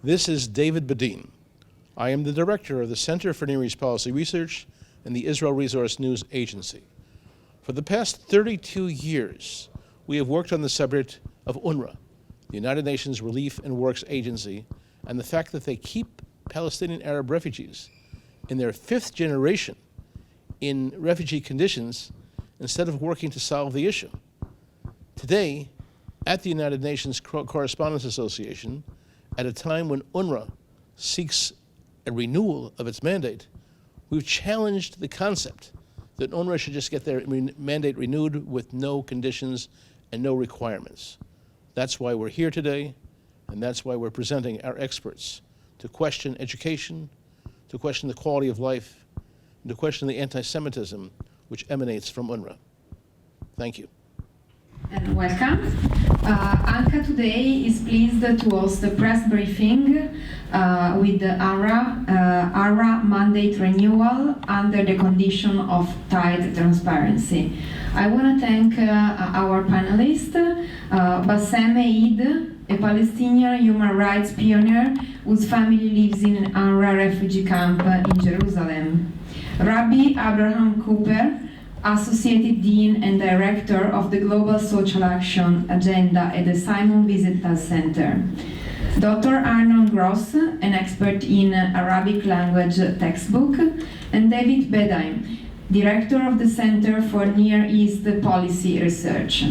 This is David Badin. I am the director of the Center for Near East Policy Research and the Israel Resource News Agency. For the past 32 years, we have worked on the subject of UNRWA, the United Nations Relief and Works Agency, and the fact that they keep Palestinian Arab refugees in their fifth generation in refugee conditions instead of working to solve the issue. Today, at the United Nations Correspondents Association, at a time when UNRWA seeks a renewal of its mandate, we've challenged the concept that UNRWA should just get their mandate renewed with no conditions and no requirements. That's why we're here today, and that's why we're presenting our experts to question education, to question the quality of life, and to question the anti-Semitism which emanates from UNRWA. Thank you. And welcome. Anka today is pleased to host a press briefing with the UNRWA mandate renewal under the condition of tight transparency. I want to thank our panelists, Bassem Eid, a Palestinian human rights pioneer whose family lives in an UNRWA refugee camp in Jerusalem, Rabbi Abraham Cooper, Associate Dean and Director of the Global Social Action Agenda at the Simon Wiesenthal Center, Dr. Arnon Gross, an expert in Arabic language textbook, and David Bedheim, Director of the Center for Near East Policy Research.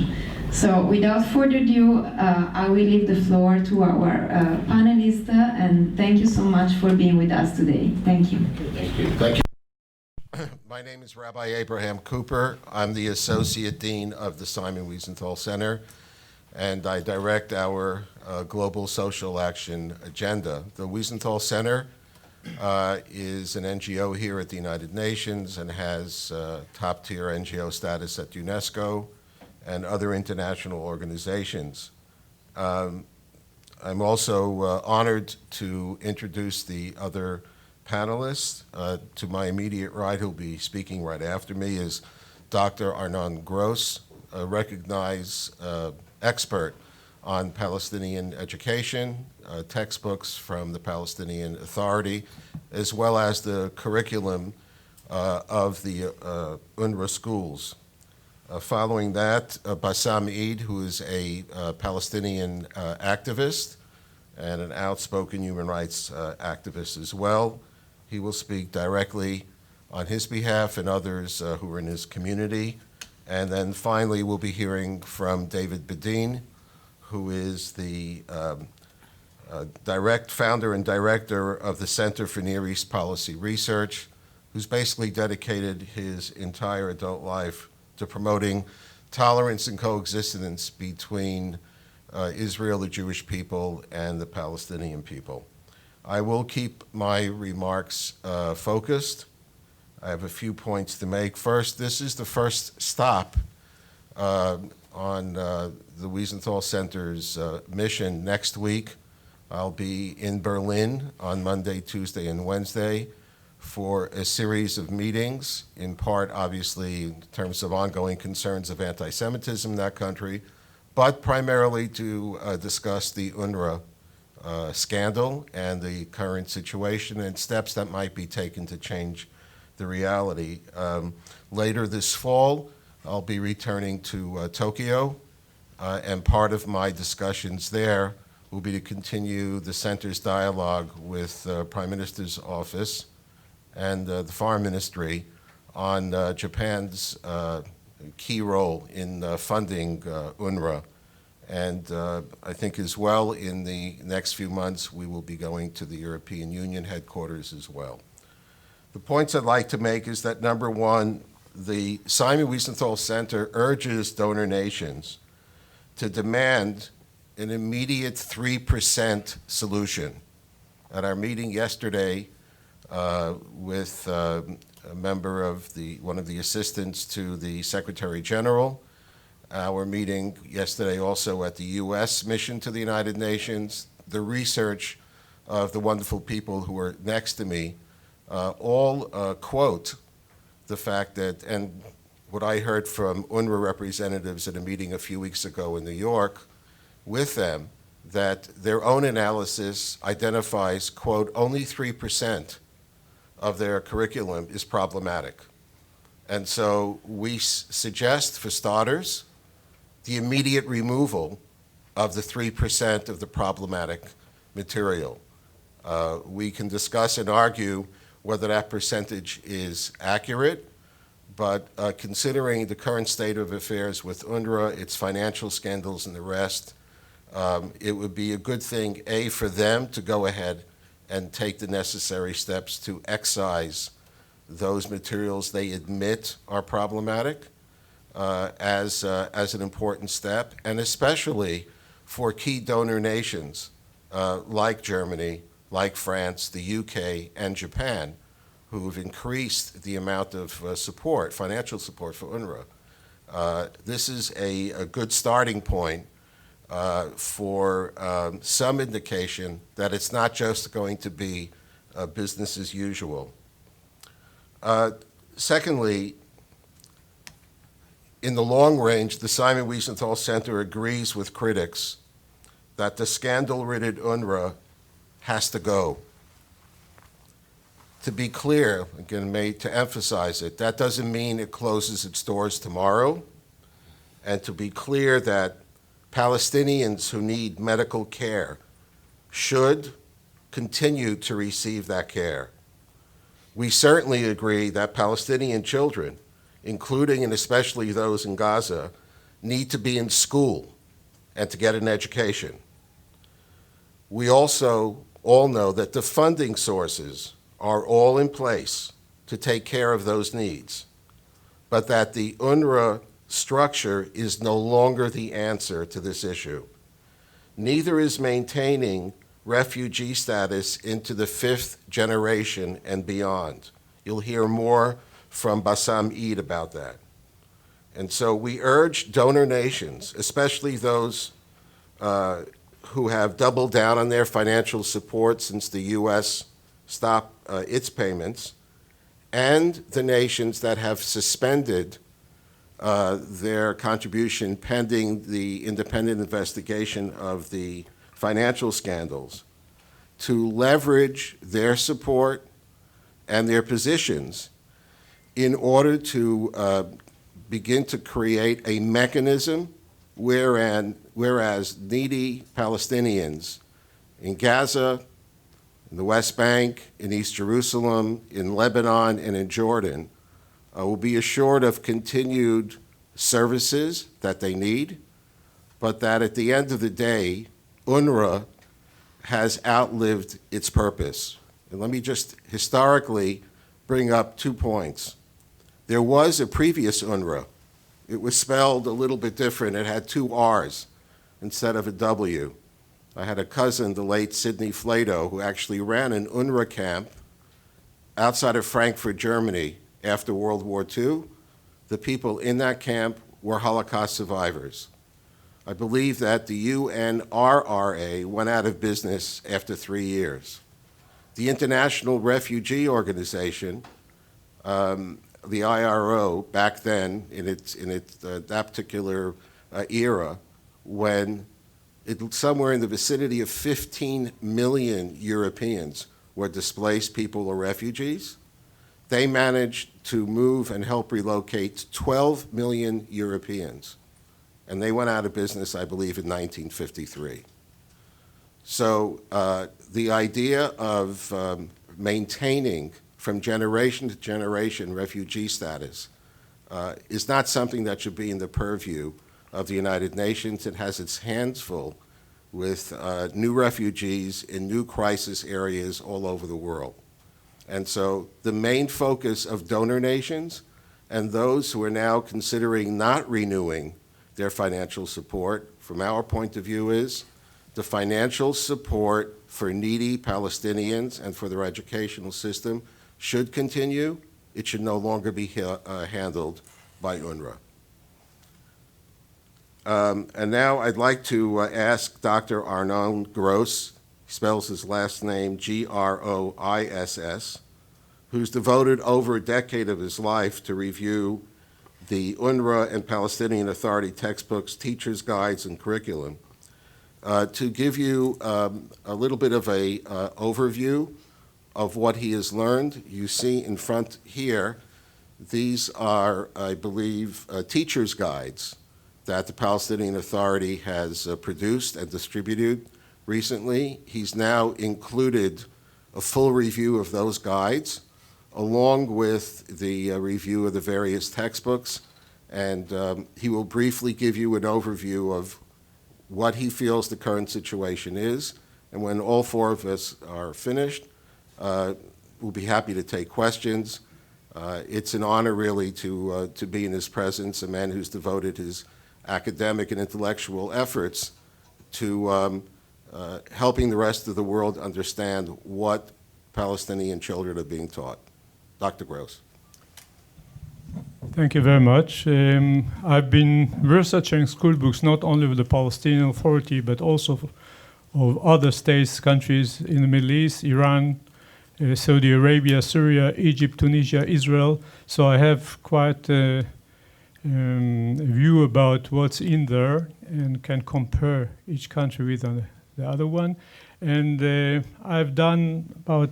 So without further ado, I will leave the floor to our panelists, and thank you so much for being with us today. Thank you. Thank you. Thank you. My name is Rabbi Abraham Cooper. I'm the Associate Dean of the Simon Wiesenthal Center, and I direct our Global Social Action Agenda. The Wiesenthal Center is an NGO here at the United Nations and has top-tier NGO status at UNESCO and other international organizations. I'm also honored to introduce the other panelists. To my immediate right, who'll be speaking right after me, is Dr. Arnon Gross, a recognized expert on Palestinian education, textbooks from the Palestinian Authority, as well as the curriculum of the UNRWA schools. Following that, Bassem Eid, who is a Palestinian activist and an outspoken human rights activist as well. He will speak directly on his behalf and others who are in his community. And then finally, we'll be hearing from David Badin, who is the founder and director of the Center for Near East Policy Research, who's basically dedicated his entire adult life to promoting tolerance and coexistence between Israel, the Jewish people, and the Palestinian people. I will keep my remarks focused. I have a few points to make. First, this is the first stop on the Wiesenthal Center's mission next week. I'll be in Berlin on Monday, Tuesday, and Wednesday for a series of meetings, in part, obviously, in terms of ongoing concerns of anti-Semitism in that country, but primarily to discuss the UNRWA scandal and the current situation and steps that might be taken to change the reality. Later this fall, I'll be returning to Tokyo, and part of my discussions there will be to continue the center's dialogue with the Prime Minister's office and the Foreign Ministry on Japan's key role in funding UNRWA. And I think as well, in the next few months, we will be going to the European Union headquarters as well. The points I'd like to make is that, number one, the Simon Wiesenthal Center urges donor nations to demand an immediate 3% solution. At our meeting yesterday with a member of one of the assistants to the Secretary General, our meeting yesterday also at the U.S. mission to the United Nations, the research of the wonderful people who are next to me, all quote the fact that, and what I heard from UNRWA representatives at a meeting a few weeks ago in New York with them, that their own analysis identifies, quote, only 3% of their curriculum is problematic. And so we suggest, for starters, the immediate removal of the 3% of the problematic material. We can discuss and argue whether that percentage is accurate, but considering the current state of affairs with UNRWA, its financial scandals and the rest, it would be a good thing, A, for them to go ahead and take the necessary steps to excise those materials they admit are problematic as an important step, and especially for key donor nations like Germany, like France, the UK, and Japan, who've increased the amount of support, financial support for UNRWA. This is a good starting point for some indication that it's not just going to be business as usual. Secondly, in the long range, the Simon Wiesenthal Center agrees with critics that the scandal-ridden UNRWA has to go. To be clear, again, to emphasize it, that doesn't mean it closes its doors tomorrow. And to be clear that Palestinians who need medical care should continue to receive that care. We certainly agree that Palestinian children, including and especially those in Gaza, need to be in school and to get an education. We also all know that the funding sources are all in place to take care of those needs, but that the UNRWA structure is no longer the answer to this issue. Neither is maintaining refugee status into the 5th generation and beyond. You'll hear more from Bassam Eid about that. And so we urge donor nations, especially those who have doubled down on their financial support since the U.S. stopped its payments, and the nations that have suspended their contribution pending the independent investigation of the financial scandals, to leverage their support and their positions in order to begin to create a mechanism whereas needy Palestinians in Gaza, in the West Bank, in East Jerusalem, in Lebanon, and in Jordan will be assured of continued services that they need, but that at the end of the day, UNRWA has outlived its purpose. And let me just historically bring up 2 points. There was a previous UNRWA. It was spelled a little bit different. It had 2 R's instead of a W. I had a cousin, the late Sidney Flato, who actually ran an UNRWA camp outside of Frankfurt, Germany, after World War II. The people in that camp were Holocaust survivors. I believe that the UNRWA went out of business after 3 years. The International Refugee Organization, the IRO, back then in that particular era, when somewhere in the vicinity of 15 million Europeans were displaced people or refugees, they managed to move and help relocate 12 million Europeans. And they went out of business, I believe, in 1953. So the idea of maintaining from generation to generation refugee status is not something that should be in the purview of the United Nations. It has its hands full with new refugees in new crisis areas all over the world. And so the main focus of donor nations and those who are now considering not renewing their financial support, from our point of view, is the financial support for needy Palestinians and for their educational system should continue. It should no longer be handled by UNRWA. And now I'd like to ask Dr. Arnon Gross, he spells his last name Groiss, who's devoted over a decade of his life to review the UNRWA and Palestinian Authority textbooks, teachers' guides, and curriculum, To give you a little bit of a overview of what he has learned, you see in front here, these are, I believe, teacher's guides that the Palestinian Authority has produced and distributed recently. He's now included a full review of those guides, along with the review of the various textbooks, and he will briefly give you an overview of what he feels the current situation is, and when all four of us are finished, we'll be happy to take questions. It's an honor, really, to be in his presence, a man who's devoted his academic and intellectual efforts to helping the rest of the world understand what Palestinian children are being taught. Dr. Gross. Thank you very much. I've been researching school books not only with the Palestinian Authority, but also of other states, countries in the Middle East, Iran, Saudi Arabia, Syria, Egypt, Tunisia, Israel. So I have quite a view about what's in there and can compare each country with the other one. And I've done about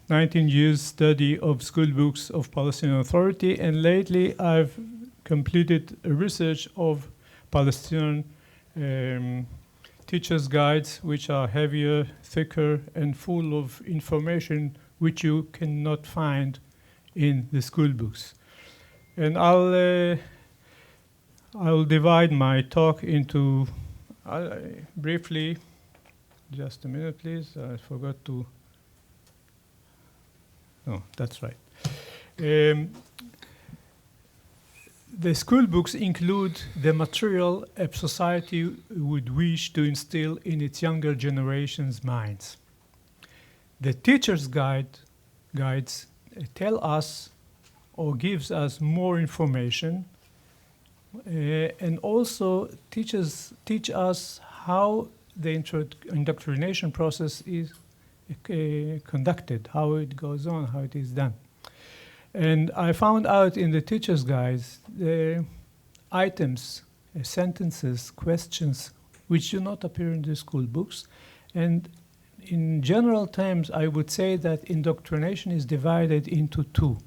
19 years study of school books of Palestinian Authority, and lately I've completed a research of Palestinian teachers' guides, which are heavier, thicker, and full of information which you cannot find in the school books. And I'll divide my talk into briefly, just a minute please, I forgot to, oh, that's right. The school books include the material a society would wish to instill in its younger generation's minds. The teacher's guides tell us or gives us more information and also teach us how the indoctrination process is conducted, how it goes on, how it is done. And I found out in the teacher's guides the items, sentences, questions which do not appear in the school books. And in general terms, I would say that indoctrination is divided into two.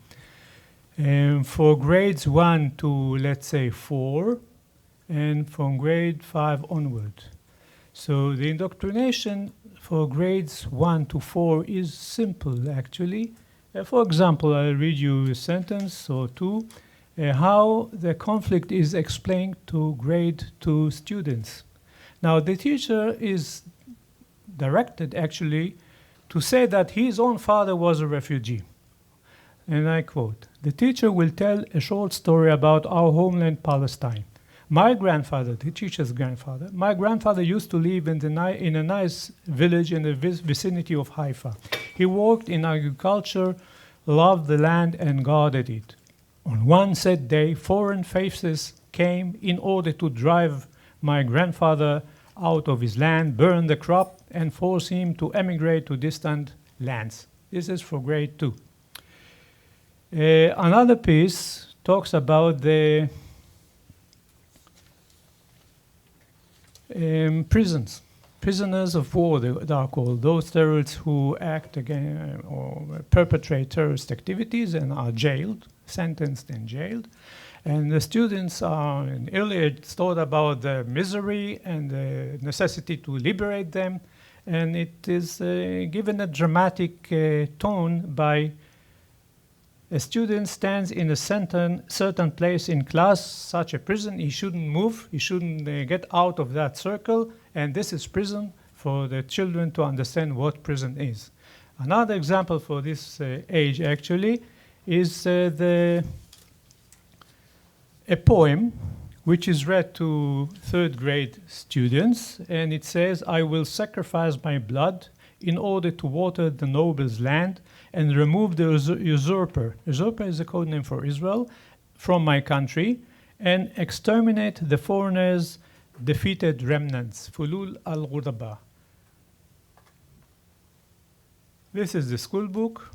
For grades 1 to, let's say, 4, and from grade 5 onward. So the indoctrination for grades 1 to 4 is simple, actually. For example, I'll read you a sentence or two, how the conflict is explained to grade 2 students. Now, the teacher is directed, actually, to say that his own father was a refugee. And I quote, "The teacher will tell a short story about our homeland, Palestine. My grandfather," the teacher's grandfather, "my grandfather used to live in a nice village in the vicinity of Haifa. He worked in agriculture, loved the land, and guarded it. On one set day, foreign faces came in order to drive my grandfather out of his land, burn the crop, and force him to emigrate to distant lands." This is for grade 2. Another piece talks about the prisons. Prisoners of war, they are called, those terrorists who act against or perpetrate terrorist activities and are jailed, sentenced and jailed. And the students are earlier taught about the misery and the necessity to liberate them. And it is given a dramatic tone by a student stands in a certain place in class, such a prison. He shouldn't move. He shouldn't get out of that circle. And this is prison for the children to understand what prison is. Another example for this age, actually, is a poem which is read to third grade students. And it says, "I will sacrifice my blood in order to water the noble's land and remove the usurper." Usurper is a code name for Israel, "from my country, and exterminate the foreigners' defeated remnants." Fulul al-Ghuraba. This is the school book,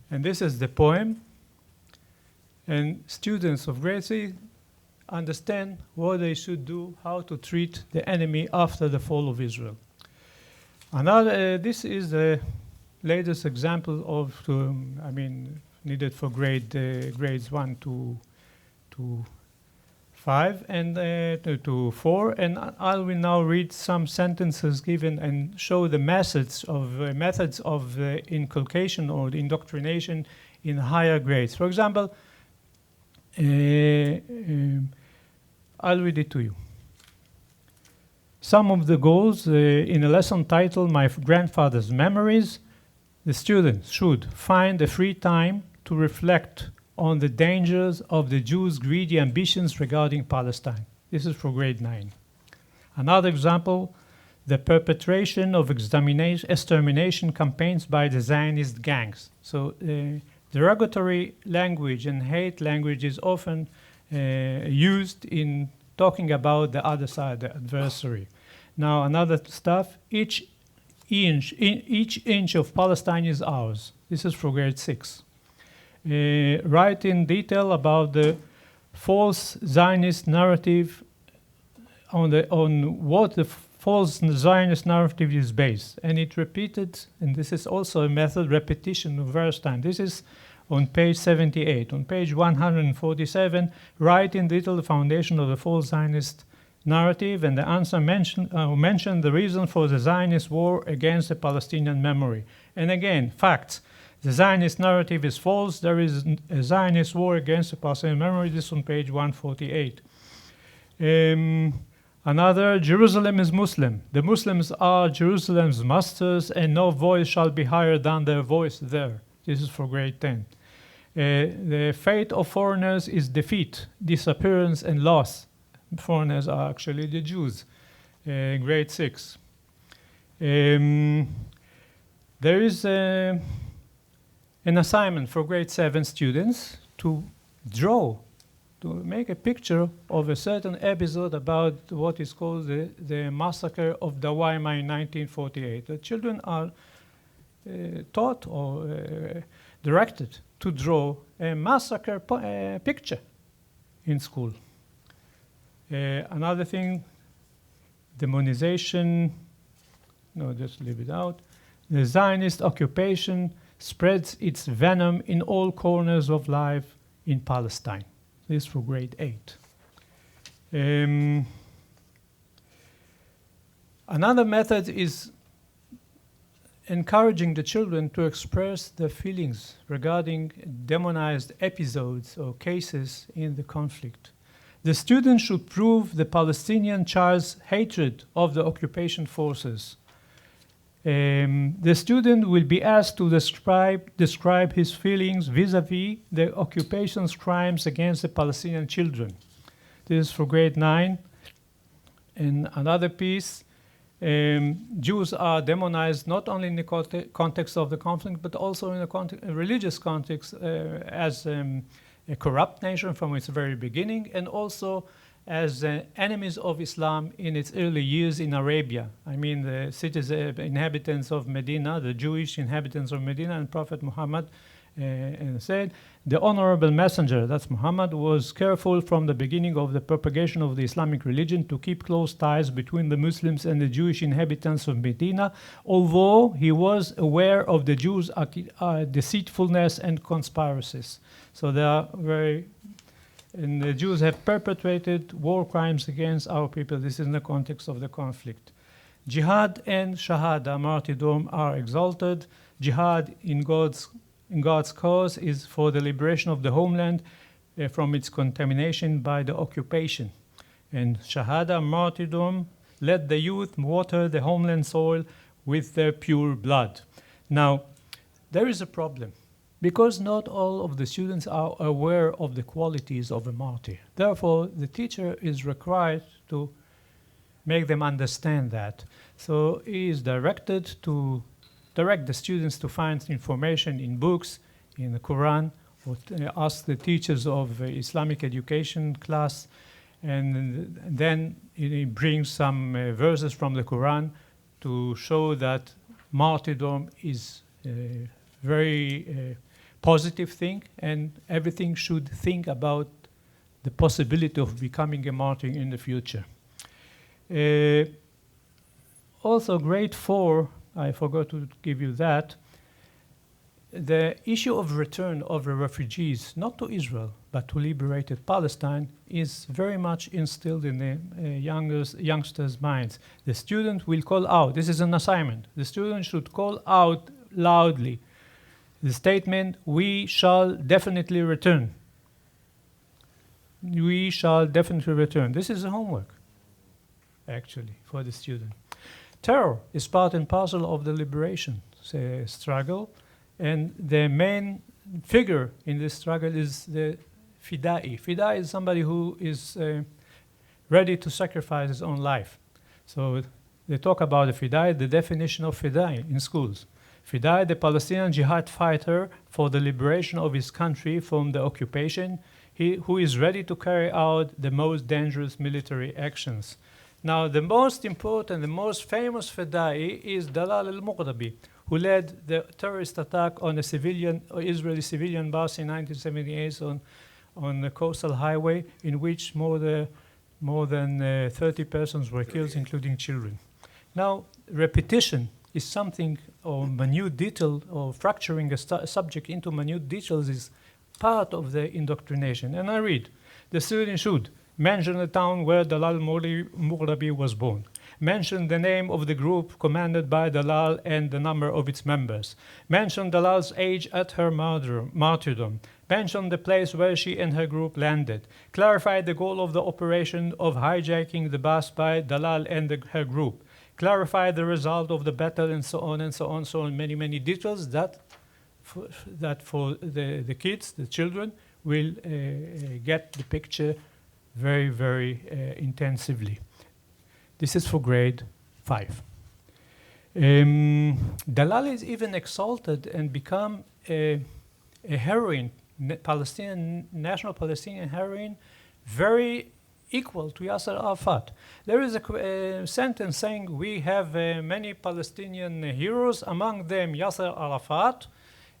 and this is the poem. And students of grade 3 understand what they should do, how to treat the enemy after the fall of Israel. This is the latest example of, needed for grades 1 to 5 and to 4, and I will now read some sentences given and show the methods of inculcation or the indoctrination in higher grades. For example, I'll read it to you. Some of the goals in a lesson titled My Grandfather's Memories. The students should find a free time to reflect on the dangers of the Jews' greedy ambitions regarding Palestine. This is for grade 9. Another example, the perpetration of extermination campaigns by the Zionist gangs. So derogatory language and hate language is often used in talking about the other side, the adversary. Now, another stuff, each inch of Palestine is ours. This is for grade 6. Write in detail about the false Zionist narrative, on what the false Zionist narrative is based. And it repeated, and this is also a method, repetition of verse time. This is on page 78. On page 147, write in detail the foundation of the false Zionist narrative, and the answer mentioned the reason for the Zionist war against the Palestinian memory. And again, facts. The Zionist narrative is false. There is a Zionist war against the Palestinian memory. This is on page 148. Another, Jerusalem is Muslim. The Muslims are Jerusalem's masters, and no voice shall be higher than their voice there. This is for grade 10. The fate of foreigners is defeat, disappearance, and loss. Foreigners are actually the Jews. Grade 6. There is an assignment for grade 7 students to draw, to make a picture of a certain episode about what is called the massacre of Dawaima in 1948. The children are taught or directed to draw a massacre picture in school. Another thing, demonization, no, just leave it out. The Zionist occupation spreads its venom in all corners of life in Palestine. This for grade 8. Another method is encouraging the children to express their feelings regarding demonized episodes or cases in the conflict. The student should prove the Palestinian child's hatred of the occupation forces. The student will be asked to describe his feelings vis-a-vis the occupation's crimes against the Palestinian children. This is for grade 9. And another piece, Jews are demonized not only in the context of the conflict, but also in a religious context as a corrupt nation from its very beginning, and also as enemies of Islam in its early years in Arabia. I mean, the inhabitants of Medina, the Jewish inhabitants of Medina, and Prophet Muhammad said, the honorable messenger, that's Muhammad, was careful from the beginning of the propagation of the Islamic religion to keep close ties between the Muslims and the Jewish inhabitants of Medina, although he was aware of the Jews' deceitfulness and conspiracies. So they are and the Jews have perpetrated war crimes against our people. This is in the context of the conflict. Jihad and Shahada, martyrdom, are exalted. Jihad in God's cause is for the liberation of the homeland from its contamination by the occupation. And Shahada, martyrdom, let the youth water the homeland soil with their pure blood. Now, there is a problem, because not all of the students are aware of the qualities of a martyr. Therefore, the teacher is required to make them understand that. So he is directed to direct the students to find information in books, in the Quran, or ask the teachers of Islamic education class, and then he brings some verses from the Quran to show that martyrdom is very positive thing, and everything should think about the possibility of becoming a martyr in the future. Also, grade 4, I forgot to give you that, the issue of return of the refugees, not to Israel, but to liberated Palestine, is very much instilled in the youngsters' minds. The student will call out, this is an assignment, the student should call out loudly the statement, "We shall definitely return." We shall definitely return. This is a homework, actually, for the student. Terror is part and parcel of the liberation struggle, and the main figure in this struggle is the Fidai. Fidai is somebody who is ready to sacrifice his own life. So they talk about the Fidai, the definition of Fidai in schools. Fidai, the Palestinian jihad fighter for the liberation of his country from the occupation, who is ready to carry out the most dangerous military actions. Now, the most important, the most famous Fidai is Dalal al-Mughrabi, who led the terrorist attack on a Israeli civilian bus in 1978 on the coastal highway, in which more than 30 persons were killed, including children. Now, repetition is something, or minute detail, or fracturing a subject into minute details is part of the indoctrination. And I read, the student should mention the town where Dalal Mughrabi was born, mention the name of the group commanded by Dalal and the number of its members, mention Dalal's age at her martyrdom, mention the place where she and her group landed, clarify the goal of the operation of hijacking the bus by Dalal and her group, clarify the result of the battle, and so on and so on, so on, many details that for the kids, the children, will get the picture very intensively. This is for grade 5. Dalal is even exalted and become a heroine, national Palestinian heroine, very equal to Yasser Arafat. There is a sentence saying we have many Palestinian heroes, among them Yasser Arafat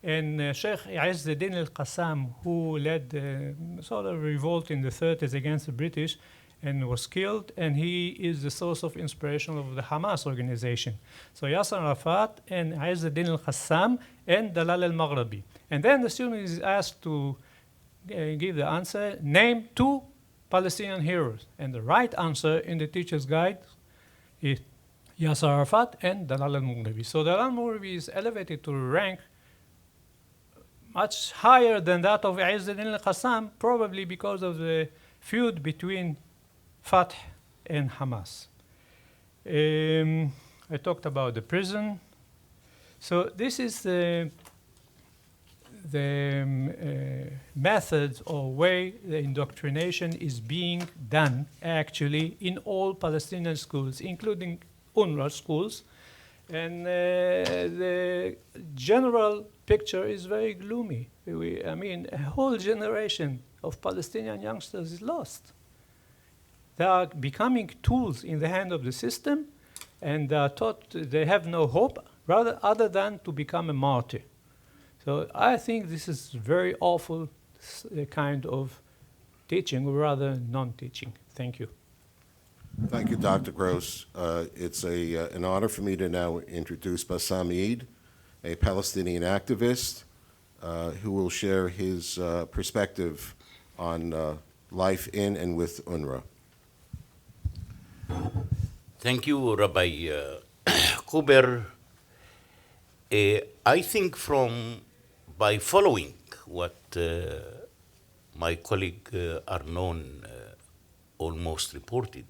and Sheikh Izzeddin al-Qassam, who led sort of revolt in the 30s against the British and was killed, and he is the source of inspiration of the Hamas organization. So Yasser Arafat and Izzeddin al-Qassam and Dalal al-Maghrabi. And then the student is asked to give the answer, name 2 Palestinian heroes. And the right answer in the teacher's guide is Yasser Arafat and Dalal al-Maghrabi. So Dalal al-Maghrabi is elevated to rank much higher than that of Izzeddin al-Qassam, probably because of the feud between Fatah and Hamas. I talked about the prison. So this is the method or way the indoctrination is being done actually in all Palestinian schools, including UNRWA schools. And the general picture is very gloomy. I mean, a whole generation of Palestinian youngsters is lost. They are becoming tools in the hand of the system, and they are taught they have no hope rather other than to become a martyr. So I think this is very awful kind of teaching, or rather non-teaching. Thank you. Thank you, Dr. Gross. It's an honor for me to now introduce Bassam Eid, a Palestinian activist who will share his perspective on life in and with UNRWA. Thank you, Rabbi Kuber. I think by following what my colleague Arnon almost reported,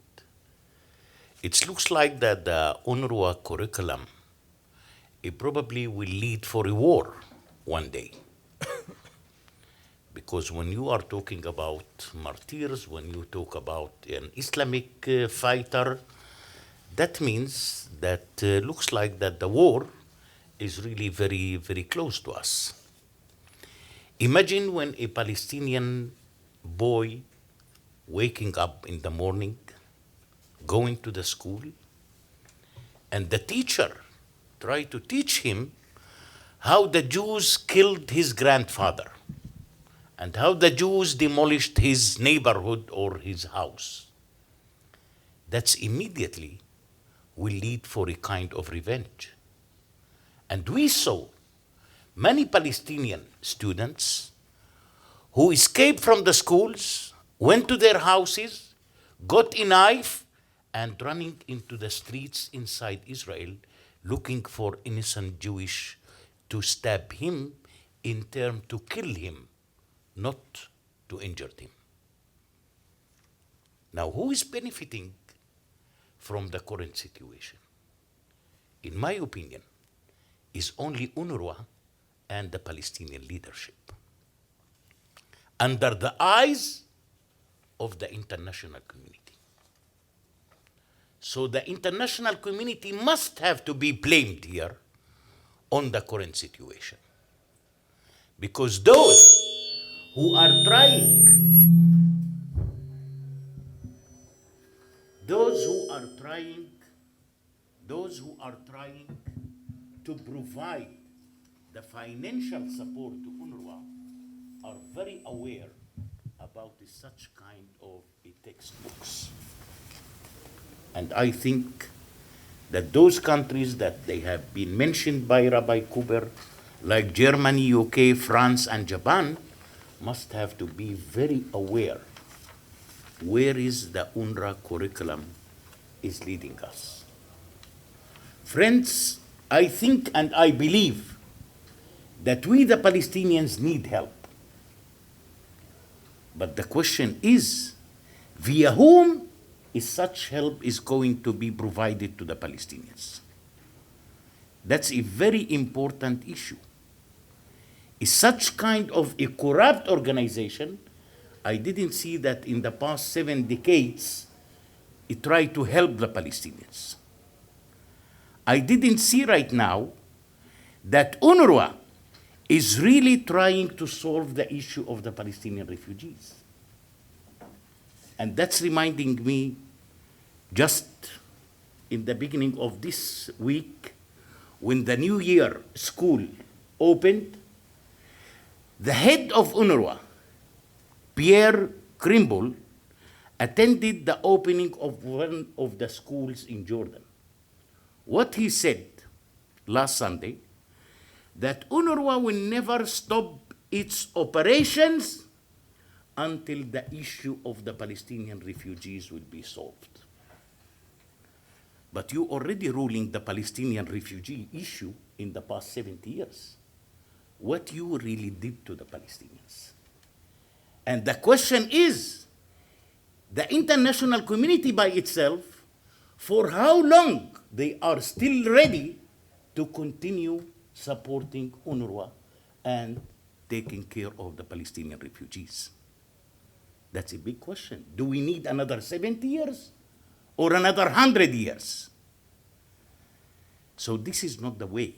it looks like that the UNRWA curriculum, it probably will lead for a war one day. Because when you are talking about martyrs, when you talk about an Islamic fighter, that means that looks like that the war is really very close to us. Imagine when a Palestinian boy waking up in the morning, going to the school, and the teacher try to teach him how the Jews killed his grandfather. and how the Jews demolished his neighborhood or his house. That's immediately will lead for a kind of revenge. And we saw many Palestinian students who escaped from the schools, went to their houses, got a knife, and running into the streets inside Israel, looking for innocent Jewish to stab him, in turn to kill him, not to injure him. Now, who is benefiting from the current situation? In my opinion, is only UNRWA and the Palestinian leadership, under the eyes of the international community. So the international community must have to be blamed here on the current situation. Because those who are trying to provide the financial support to UNRWA are very aware about such kind of textbooks. And I think that those countries that they have been mentioned by Rabbi Cooper, like Germany, UK, France, and Japan, must have to be very aware where is the UNRWA curriculum is leading us. Friends, I think and I believe that we, the Palestinians, need help. But the question is, via whom is such help is going to be provided to the Palestinians? That's a very important issue. Is such kind of a corrupt organization, I didn't see that in the past 7 decades, it tried to help the Palestinians. I didn't see right now that UNRWA is really trying to solve the issue of the Palestinian refugees. And that's reminding me, just in the beginning of this week, when the New Year school opened, the head of UNRWA, Pierre Krimble, attended the opening of one of the schools in Jordan. What he said last Sunday, that UNRWA will never stop its operations until the issue of the Palestinian refugees will be solved. But you already ruling the Palestinian refugee issue in the past 70 years. What you really did to the Palestinians? And the question is, the international community by itself, for how long they are still ready to continue supporting UNRWA and taking care of the Palestinian refugees? That's a big question. Do we need another 70 years or another 100 years? So this is not the way.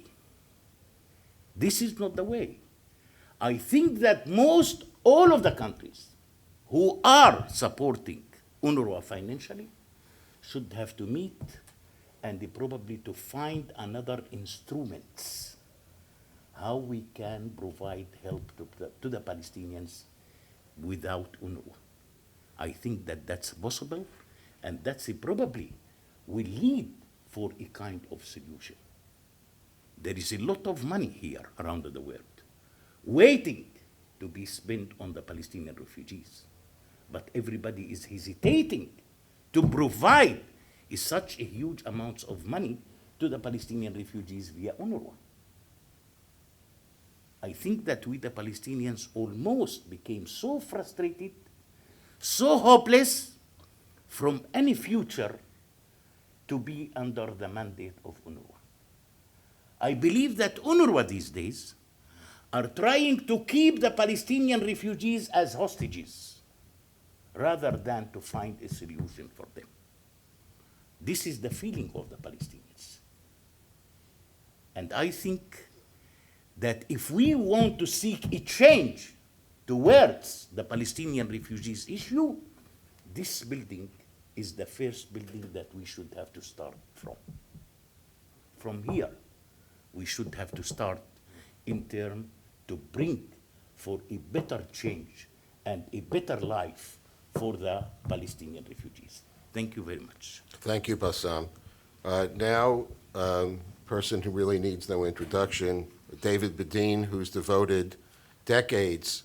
This is not the way. I think that all of the countries who are supporting UNRWA financially should have to meet and probably to find another instruments how we can provide help to the Palestinians without UNRWA. I think that that's possible, and that's probably will lead for a kind of solution. There is a lot of money here around the world waiting to be spent on the Palestinian refugees. But everybody is hesitating to provide such a huge amounts of money to the Palestinian refugees via UNRWA. I think that we, the Palestinians, almost became so frustrated, so hopeless from any future to be under the mandate of UNRWA. I believe that UNRWA these days are trying to keep the Palestinian refugees as hostages rather than to find a solution for them. This is the feeling of the Palestinians. And I think that if we want to seek a change towards the Palestinian refugees issue, this building is the first building that we should have to start from. From here, we should have to start in terms to bring for a better change and a better life for the Palestinian refugees. Thank you very much. Thank you, Bassam. Now, person who really needs no introduction, David Bedin, who's devoted decades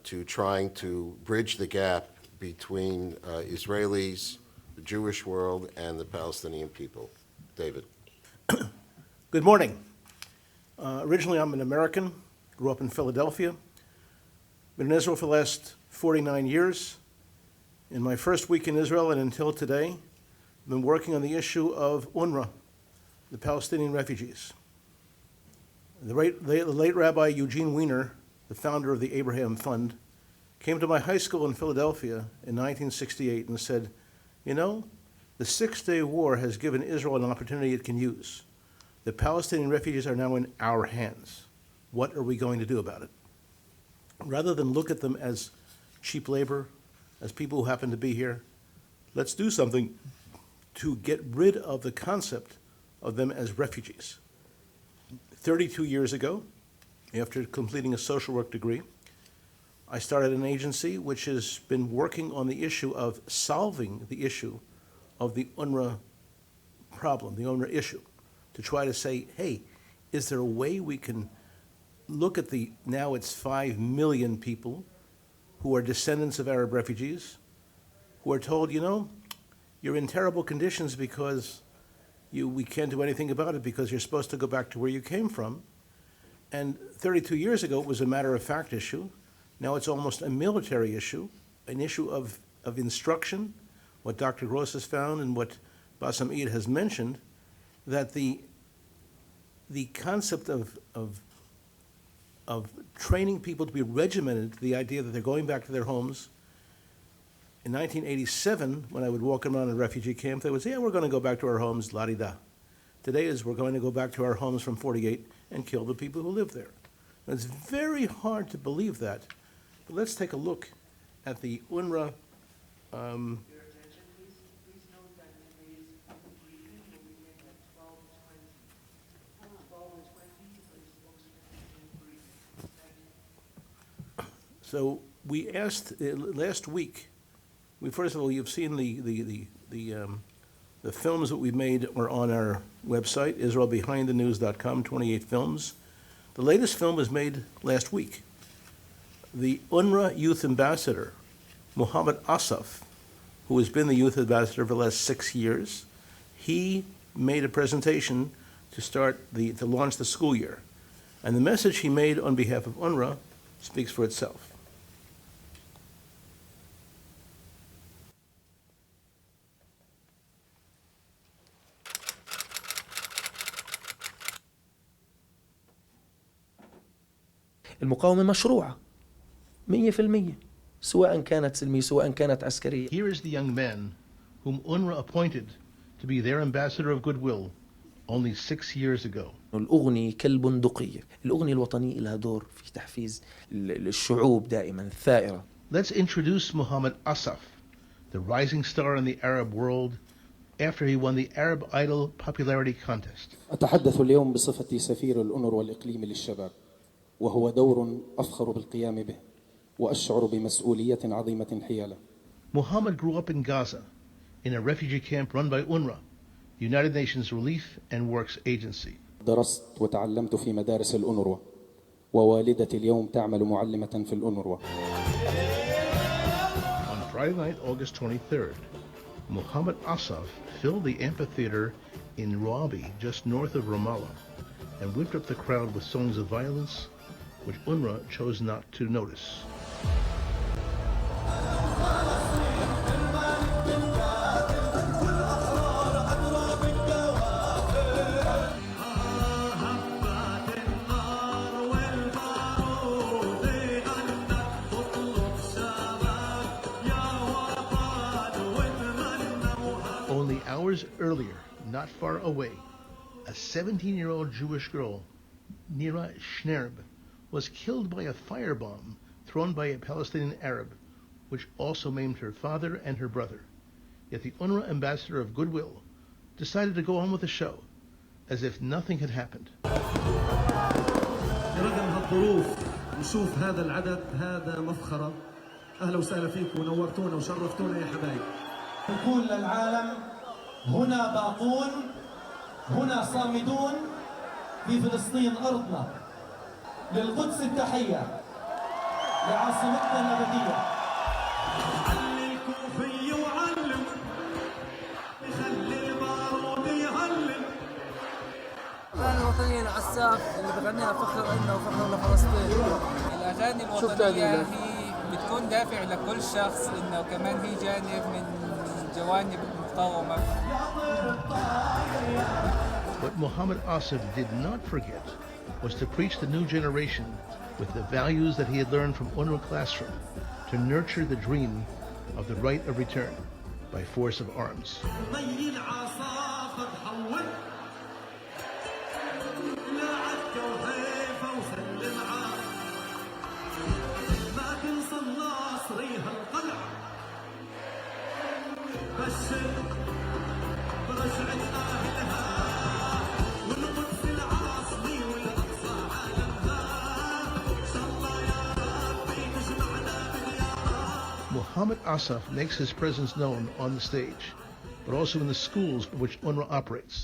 to trying to bridge the gap between Israelis, the Jewish world, and the Palestinian people. David. Good morning. Originally, I'm an American, grew up in Philadelphia, been in Israel for the last 49 years. In my first week in Israel and until today, I've been working on the issue of UNRWA, the Palestinian refugees. The late Rabbi Eugene Weiner, the founder of the Abraham Fund, came to my high school in Philadelphia in 1968 and said, you know, the Six-Day War has given Israel an opportunity it can use. The Palestinian refugees are now in our hands. What are we going to do about it? Rather than look at them as cheap labor, as people who happen to be here, let's do something to get rid of the concept of them as refugees. 32 years ago, after completing a social work degree, I started an agency which has been working on the issue of solving the issue of the UNRWA problem, the UNRWA issue, to try to say, hey, is there a way we can look at now it's 5 million people who are descendants of Arab refugees, who are told, you know, you're in terrible conditions because we can't do anything about it because you're supposed to go back to where you came from. And 32 years ago, it was a matter-of-fact issue. Now it's almost a military issue, an issue of instruction, what Dr. Gross has found and what Bassam Eid has mentioned, that the concept of training people to be regimented to the idea that they're going back to their homes. In 1987, when I would walk around a refugee camp, they would say, yeah, we're going to go back to our homes, la-di-da. Today is we're going to go back to our homes from 48 and kill the people who live there. And it's very hard to believe that. But let's take a look at the UNRWA. So we asked last week. First of all, you've seen the films that we made are on our website, IsraelBehindTheNews.com, 28 films. The latest film was made last week. The UNRWA youth ambassador, Mohammed Asaf, who has been the youth ambassador for the last 6 years, he made a presentation to launch the school year. And the message he made on behalf of UNRWA speaks for itself. المقاومة مشروعة 100%، سواء كانت سلمية سواء كانت عسكرية. Here is the young man whom UNRWA appointed to be their ambassador of goodwill only 6 years ago. الأغنية كالبندقية، الأغنية الوطنية لها دور في تحفيز الشعوب دائما الثائرة. Let's introduce Mohammed Asaf, the rising star in the Arab world after he won the Arab Idol popularity contest. أتحدث اليوم بصفتي سفير الأونروا الإقليمي للشباب، وهو دور أفخر بالقيام به وأشعر بمسؤولية عظيمة حياله. Mohammed grew up in Gaza, in a refugee camp run by UNRWA, United Nations Relief and Works Agency. درست وتعلمت في مدارس الأونروا، ووالدتي اليوم تعمل معلمة في الأونروا. On Friday night, August 23rd, Mohammed Asaf filled the amphitheater in Rabi, just north of Ramallah, and whipped up the crowd with songs of violence, which UNRWA chose not to notice. Only hours earlier, not far away, a 17-year-old Jewish girl, Nira Schnerb, was killed by a firebomb thrown by a Palestinian Arab, which also maimed her father and her brother. Yet the UNRWA ambassador of goodwill decided to go on with the show, as if nothing had happened. برغم هالظروف نشوف هذا العدد، هذا مفخرة. أهلا وسهلا فيكم ونورتونا وشرفتونا يا حبايب. نقول للعالم هنا باقون، هنا صامدون، في فلسطين أرضنا. للقدس التحية، لعاصمتنا الأبدية. علي الكوفي وعلم، يخلي البارود يهلم. الأغاني الوطنية العساف اللي بغنيها فخر لنا وفخر لفلسطين. الأغاني الوطنية هي بتكون دافع لكل شخص إنه كمان هي جانب من جوانب المقاومة. What Muhammad Asif did not forget was to preach the new generation with the values that he had learned from UNRWA classroom to nurture the dream of the right of return by force of arms. Muhammad Asif makes his presence known on the stage, but also in the schools in which UNRWA operates.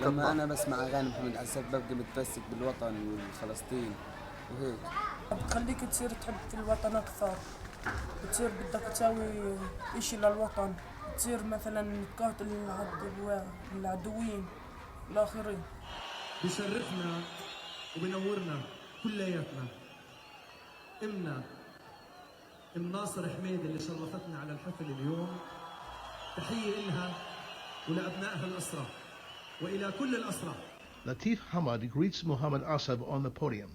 لما أنا بسمع أغاني محمد عساف ببقى متمسك بالوطن والفلسطين وهيك. بتخليك تصير تحب في الوطن أكثر، بتصير بدك تسوي إشي للوطن، بتصير مثلا تقاتل العدوين الآخرين. بشرفنا وبنورنا كلياتنا إمنا ام ناصر حميد اللي شرفتنا على الحفل اليوم. تحية إلها ولأبنائها الأسرى وإلى كل الأسرى. Latif Hamad greets Muhammad Asif on the podium.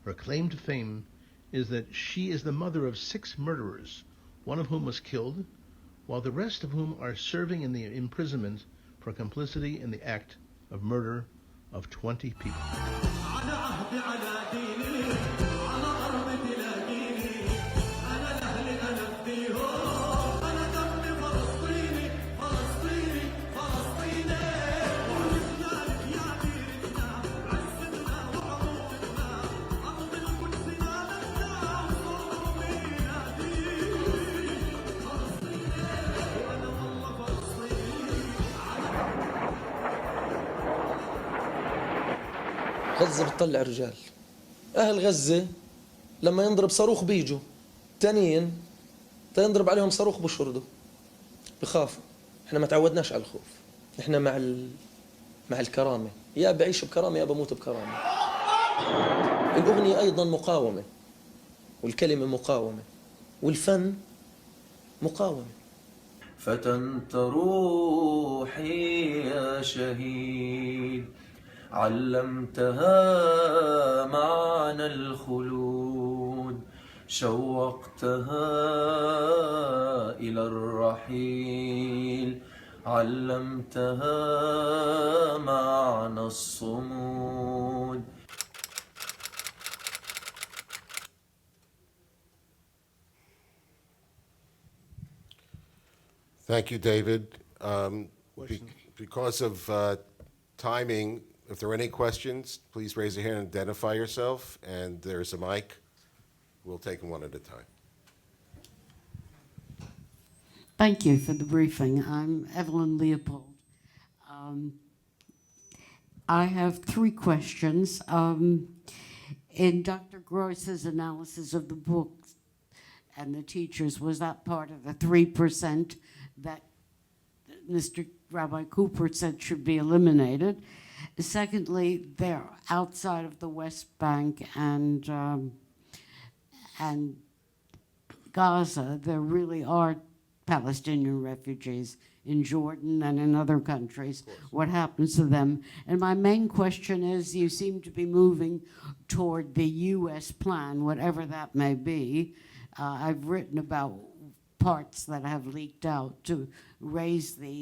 Her claim to fame is that she is the mother of 6 murderers, one of whom was killed, while the rest of whom are serving in the imprisonment for complicity in the act of murder of 20 people. غزة بتطلع رجال. أهل غزة لما ينضرب صاروخ بيجوا، تانيين ينضرب عليهم صاروخ بشردوا، بخافوا. احنا ما تعودناش على الخوف، احنا مع الكرامة، يا بعيش بكرامة يا بموت بكرامة. الأغنية أيضا مقاومة، والكلمة مقاومة، والفن مقاومة. فتنت روحي يا شهيد، علمتها معنى الخلود، شوقتها إلى الرحيل، علمتها معنى الصمود. Thank you, David. Because of timing, if there are any questions, please raise your hand and identify yourself, and there's a mic. We'll take them one at a time. Thank you for the briefing. I'm Evelyn Leopold. I have 3 questions. In Dr. Gross's analysis of the books and the teachers, was that part of the 3% that Mr. Rabbi Cooper said should be eliminated? Secondly, they're outside of the West Bank and Gaza. There really are Palestinian refugees in Jordan and in other countries. What happens to them? And my main question is, you seem to be moving toward the U.S. plan, whatever that may be. I've written about parts that have leaked out to raise the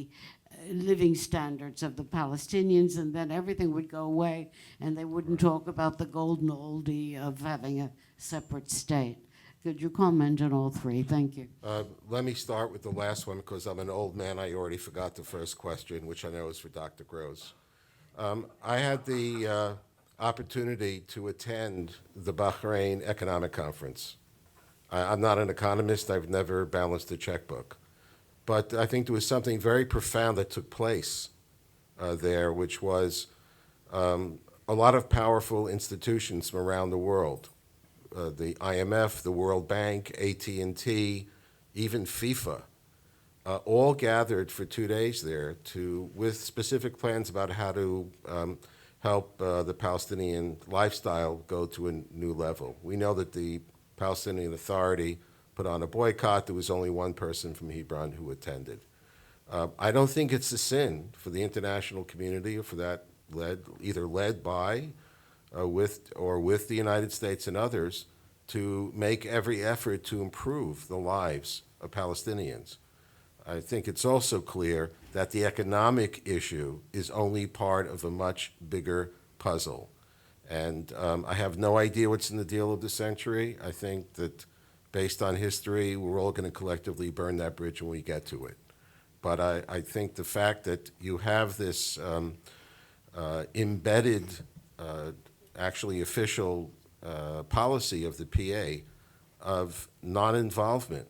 living standards of the Palestinians, and then everything would go away and they wouldn't talk about the golden oldie of having a separate state. Could you comment on all three? Thank you. Let me start with the last one because I'm an old man. I already forgot the first question, which I know is for Dr. Gross. I had the opportunity to attend the Bahrain Economic Conference. I'm not an economist. I've never balanced a checkbook. But I think there was something very profound that took place there, which was a lot of powerful institutions from around the world. The IMF, the World Bank, AT&T, even FIFA, all gathered for 2 days there with specific plans about how to help the Palestinian lifestyle go to a new level. We know that the Palestinian Authority put on a boycott. There was only one person from Hebron who attended. I don't think it's a sin for the international community, or for that either led by with the United States and others, to make every effort to improve the lives of Palestinians. I think it's also clear that the economic issue is only part of a much bigger puzzle. And I have no idea what's in the deal of the century. I think that based on history, we're all going to collectively burn that bridge when we get to it. But I think the fact that you have this embedded, actually official policy of the PA of non-involvement,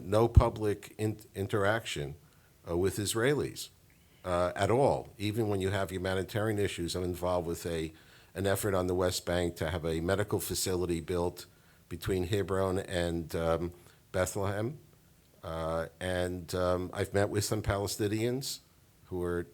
no public interaction with Israelis at all. Even when you have humanitarian issues, I'm involved with an effort on the West Bank to have a medical facility built between Hebron and Bethlehem. I've met with some Palestinians who are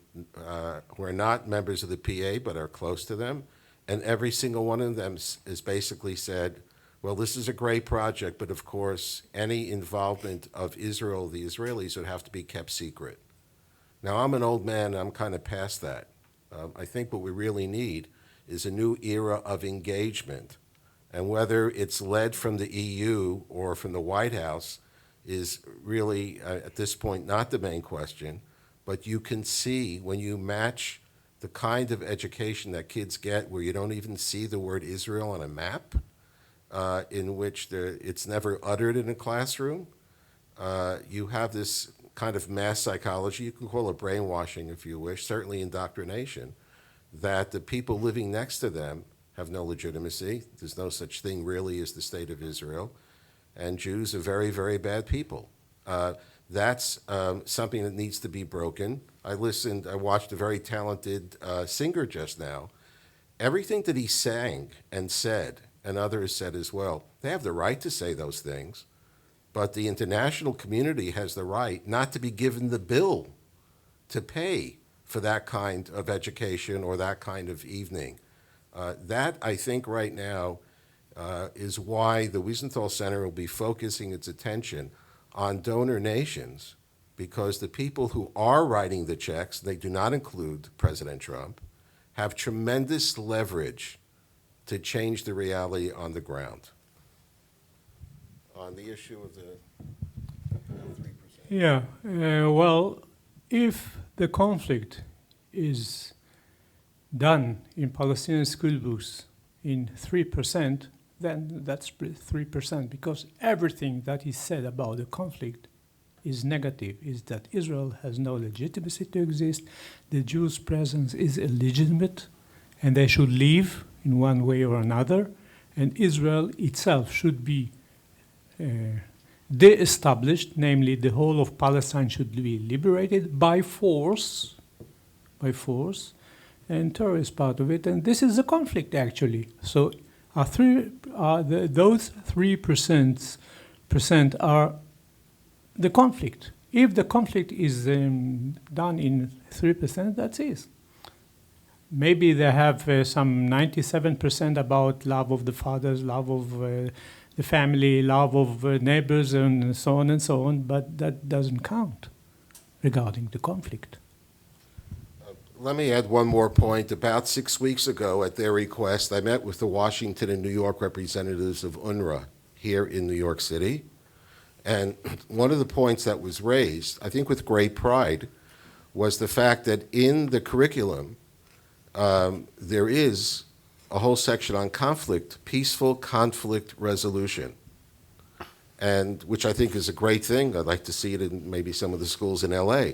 not members of the PA but are close to them, and every single one of them has basically said, well, this is a great project, but of course, any involvement of Israel, the Israelis, would have to be kept secret. Now, I'm an old man, and I'm kind of past that. I think what we really need is a new era of engagement, and whether it's led from the EU or from the White House is really, at this point, not the main question, but you can see when you match the kind of education that kids get where you don't even see the word Israel on a map, in which it's never uttered in a classroom. You have this kind of mass psychology, you can call it brainwashing if you wish, certainly indoctrination, that the people living next to them have no legitimacy. There's no such thing really as the state of Israel. And Jews are very, very bad people. That's something that needs to be broken. I watched a very talented singer just now. Everything that he sang and said, and others said as well, they have the right to say those things, but the international community has the right not to be given the bill to pay for that kind of education or that kind of evening. That, I think, right now is why the Wiesenthal Center will be focusing its attention on donor nations, because the people who are writing the checks, they do not include President Trump, have tremendous leverage to change the reality on the ground. On the issue of the 3%. Yeah, well, if the conflict is done in Palestinian school books in 3%, then that's 3%, because everything that is said about the conflict is negative, is that Israel has no legitimacy to exist, the Jews' presence is illegitimate, and they should leave in one way or another, and Israel itself should be de-established, namely the whole of Palestine should be liberated by force, and terror is part of it, and this is a conflict actually. So those 3% are the conflict. If the conflict is done in 3%, that's it. Maybe they have some 97% about love of the fathers, love of the family, love of neighbors, and so on, but that doesn't count regarding the conflict. Let me add one more point. About 6 weeks ago, at their request, I met with the Washington and New York representatives of UNRWA here in New York City. And one of the points that was raised, I think with great pride, was the fact that in the curriculum, there is a whole section on conflict, peaceful conflict resolution. and which I think is a great thing. I'd like to see it in maybe some of the schools in LA.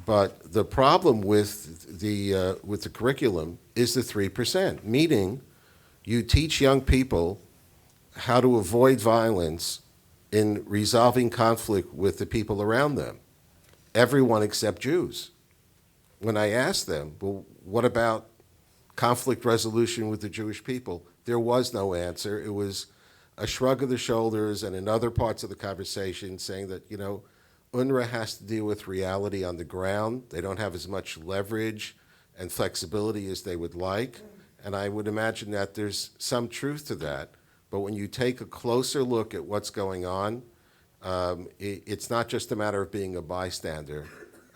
But the problem with the curriculum is the 3%, meaning you teach young people how to avoid violence in resolving conflict with the people around them, everyone except Jews. When I asked them, well, what about conflict resolution with the Jewish people? There was no answer. It was a shrug of the shoulders, and in other parts of the conversation saying that, you know, UNRWA has to deal with reality on the ground. They don't have as much leverage and flexibility as they would like. And I would imagine that there's some truth to that. But when you take a closer look at what's going on, it's not just a matter of being a bystander.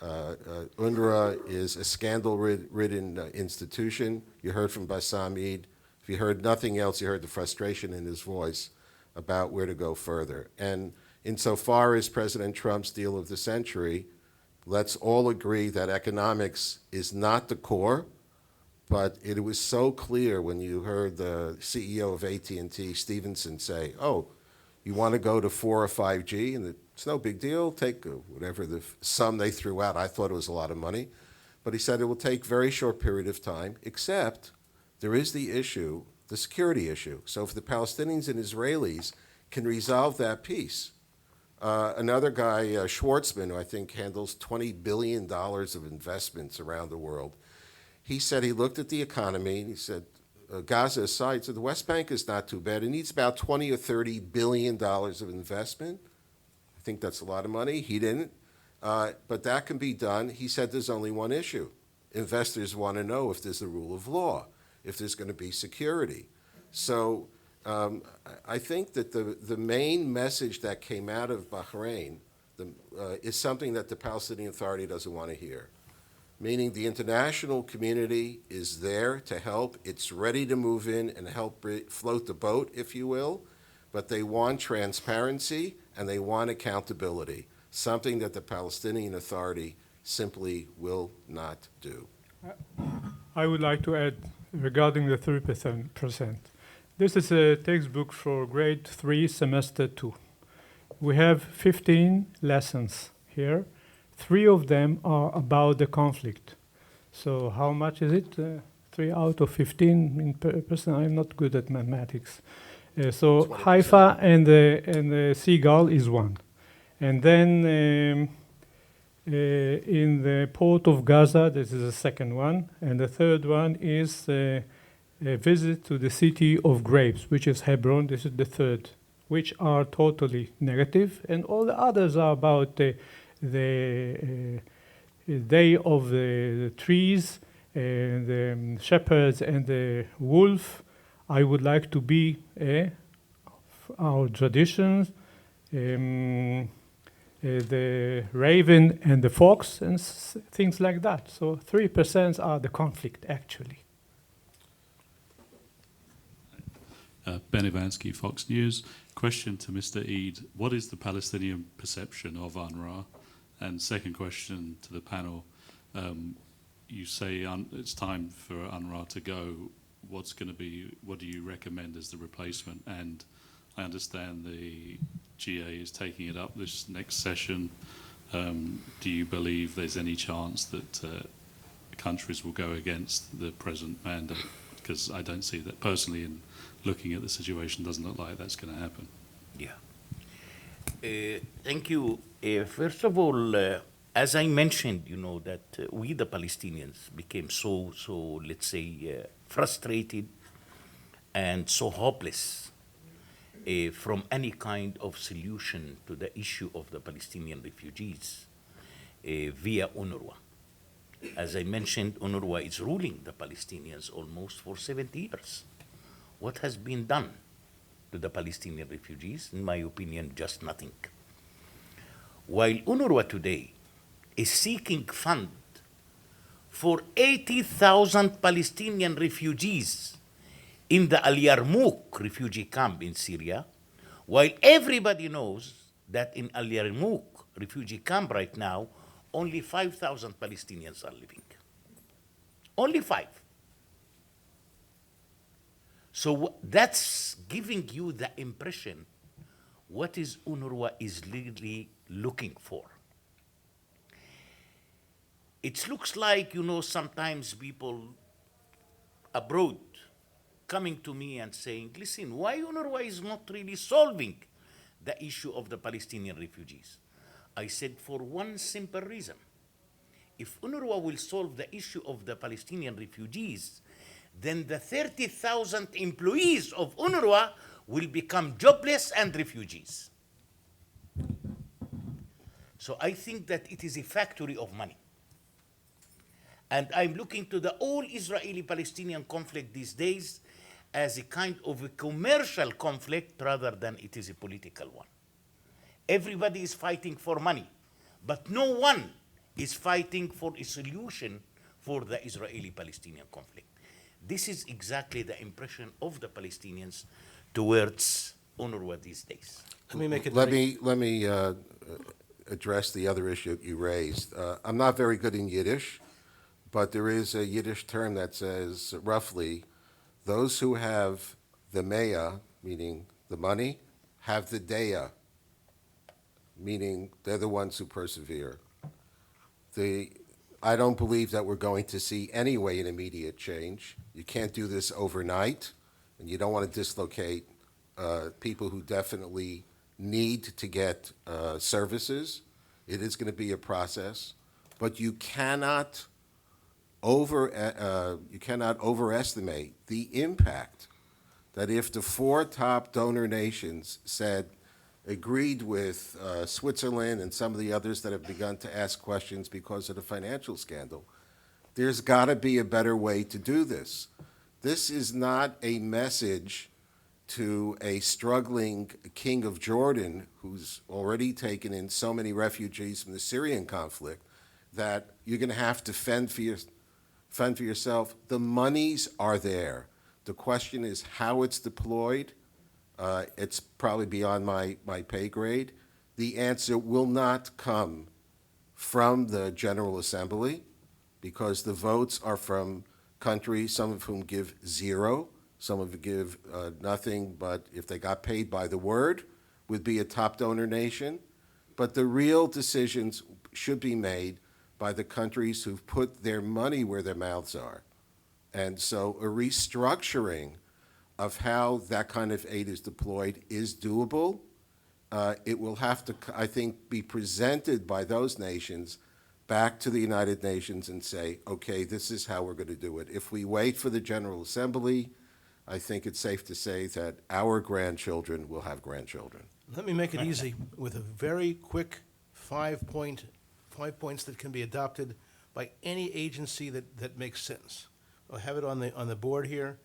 UNRWA is a scandal-ridden institution. You heard from Bassam Eid. If you heard nothing else, you heard the frustration in his voice about where to go further. And insofar as President Trump's deal of the century, let's all agree that economics is not the core, but it was so clear when you heard the CEO of AT&T, Stevenson, say, oh, you want to go to 4 or 5G, and it's no big deal, take whatever the sum they threw out. I thought it was a lot of money. But he said it will take a very short period of time, except there is the issue, the security issue. So if the Palestinians and Israelis can resolve that piece, another guy, Schwartzman, who I think handles $20 billion of investments around the world, he said he looked at the economy and he said, Gaza aside, so the West Bank is not too bad. It needs about $20 or $30 billion of investment. I think that's a lot of money. He didn't. But that can be done. He said there's only one issue. Investors want to know if there's the rule of law, if there's going to be security. So I think that the main message that came out of Bahrain is something that the Palestinian Authority doesn't want to hear, meaning the international community is there to help. It's ready to move in and help float the boat, if you will, but they want transparency and they want accountability, something that the Palestinian Authority simply will not do. I would like to add regarding the 3%. This is a textbook for grade 3, semester 2. We have 15 lessons here. 3 of them are about the conflict. So how much is it? 3 out of 15 in person. I'm not good at mathematics. So 20%. Haifa and the Seagull is 1. And then in the port of Gaza, this is the second one. And the third one is a visit to the city of grapes, which is Hebron. This is the third, which are totally negative. And all the others are about the day of the trees, the shepherds and the wolf. I would like to be our traditions, the raven and the fox, and things like that. So 3% are the conflict, actually. Ben Ivansky, Fox News. Question to Mr. Eid. What is the Palestinian perception of UNRWA? And second question to the panel. You say it's time for UNRWA to go. What do you recommend as the replacement? And I understand the GA is taking it up this next session. Do you believe there's any chance that countries will go against the present mandate? Because I don't see that personally, in looking at the situation, doesn't look like that's going to happen. Yeah. Thank you. First of all, as I mentioned, you know, that we, the Palestinians, became so let's say, frustrated and so hopeless from any kind of solution to the issue of the Palestinian refugees via UNRWA. As I mentioned, UNRWA is ruling the Palestinians almost for 70 years. What has been done to the Palestinian refugees? In my opinion, just nothing. While UNRWA today is seeking fund for 80,000 Palestinian refugees in the Al Yarmouk refugee camp in Syria, while everybody knows that in Al Yarmouk refugee camp right now, only 5,000 Palestinians are living. Only 5. So that's giving you the impression what is UNRWA is really looking for. It looks like, sometimes people abroad coming to me and saying, listen, why UNRWA is not really solving the issue of the Palestinian refugees? I said, for one simple reason. If UNRWA will solve the issue of the Palestinian refugees, then the 30,000 employees of UNRWA will become jobless and refugees. So I think that it is a factory of money. And I'm looking to the all Israeli-Palestinian conflict these days as a kind of a commercial conflict rather than it is a political one. Everybody is fighting for money, but no one is fighting for a solution for the Israeli-Palestinian conflict. This is exactly the impression of the Palestinians towards UNRWA these days. Let me address the other issue you raised. I'm not very good in Yiddish, but there is a Yiddish term that says roughly, those who have the mea, meaning the money, have the dea, meaning they're the ones who persevere. I don't believe that we're going to see anyway an immediate change. You can't do this overnight, and you don't want to dislocate people who definitely need to get services. It is going to be a process, but you cannot overestimate the impact that if the 4 top donor nations agreed with Switzerland and some of the others that have begun to ask questions because of the financial scandal, there's got to be a better way to do this. This is not a message to a struggling king of Jordan who's already taken in so many refugees from the Syrian conflict that you're going to have to fend for yourself. The monies are there. The question is how it's deployed. It's probably beyond my pay grade. The answer will not come from the General Assembly because the votes are from countries, some of whom give zero, some of them give nothing, but if they got paid by the word, would be a top donor nation. But the real decisions should be made by the countries who've put their money where their mouths are. And so a restructuring of how that kind of aid is deployed is doable. It will have to, I think, be presented by those nations back to the United Nations and say, okay, this is how we're going to do it. If we wait for the General Assembly, I think it's safe to say that our grandchildren will have grandchildren. Let me make it easy with a very quick 5 points that can be adopted by any agency that makes sense. I'll have it on the board here.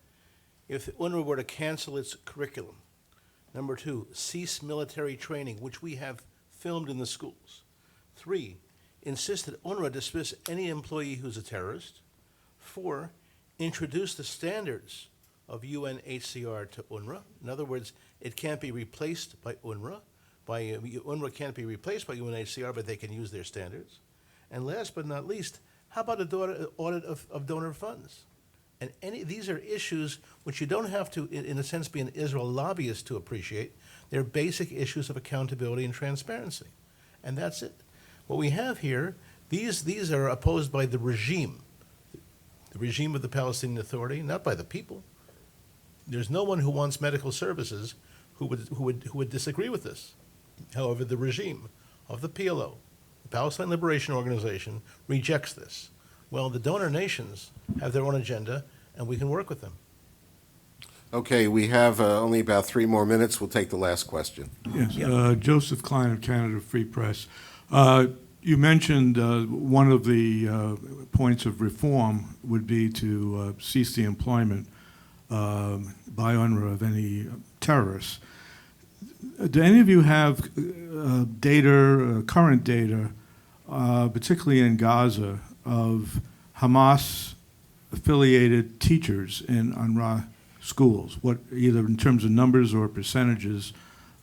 If UNRWA were to cancel its curriculum, number 2, cease military training, which we have filmed in the schools. 3, insist that UNRWA dismiss any employee who's a terrorist. 4, introduce the standards of UNHCR to UNRWA. In other words, it can't be replaced by UNRWA. UNRWA can't be replaced by UNHCR, but they can use their standards. And last but not least, how about an audit of donor funds? And these are issues which you don't have to, in a sense, be an Israel lobbyist to appreciate. They're basic issues of accountability and transparency. And that's it. What we have here, these are opposed by the regime of the Palestinian Authority, not by the people. There's no one who wants medical services who would disagree with this. However, the regime of the PLO, the Palestine Liberation Organization, rejects this. Well, the donor nations have their own agenda, and we can work with them. Okay, we have only about 3 more minutes. We'll take the last question. Yes, Joseph Klein of Canada Free Press. You mentioned one of the points of reform would be to cease the employment by UNRWA of any terrorists. Do any of you have data, current data, particularly in Gaza, of Hamas-affiliated teachers in UNRWA schools, either in terms of numbers or percentages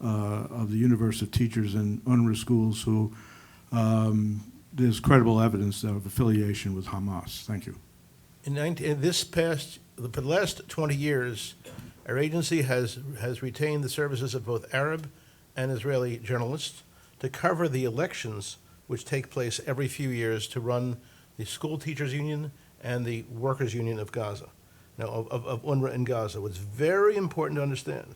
of the universe of teachers in UNRWA schools who there's credible evidence of affiliation with Hamas? Thank you. For the last 20 years, our agency has retained the services of both Arab and Israeli journalists to cover the elections which take place every few years to run the School Teachers Union and the Workers Union of Gaza, of UNRWA in Gaza. What's very important to understand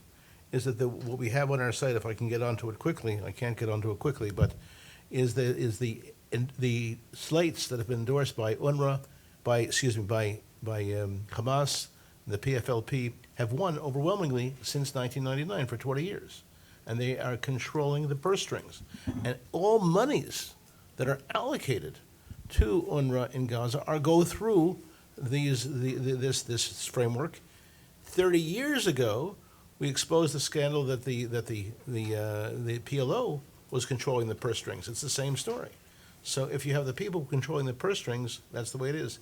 is that what we have on our site, if I can get onto it quickly, I can't get onto it quickly, but is the slates that have been endorsed by UNRWA, by Hamas, the PFLP, have won overwhelmingly since 1999 for 20 years. And they are controlling the purse strings. And all monies that are allocated to UNRWA in Gaza go through this framework. 30 years ago, we exposed the scandal that the PLO was controlling the purse strings. It's the same story. So if you have the people controlling the purse strings, that's the way it is.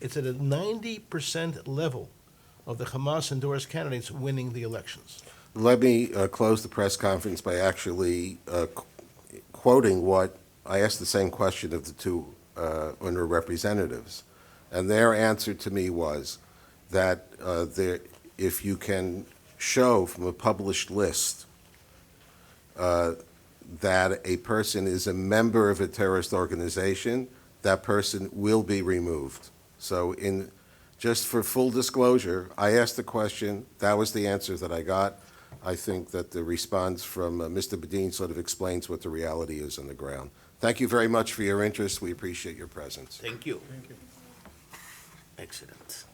It's at a 90% level of the Hamas-endorsed candidates winning the elections. Let me close the press conference by actually quoting what I asked the same question of the two UNRWA representatives. And their answer to me was that if you can show from a published list that a person is a member of a terrorist organization, that person will be removed. So just for full disclosure, I asked the question, that was the answer that I got. I think that the response from Mr. Bedin sort of explains what the reality is on the ground. Thank you very much for your interest. We appreciate your presence. Thank you. Thank you. Excellent.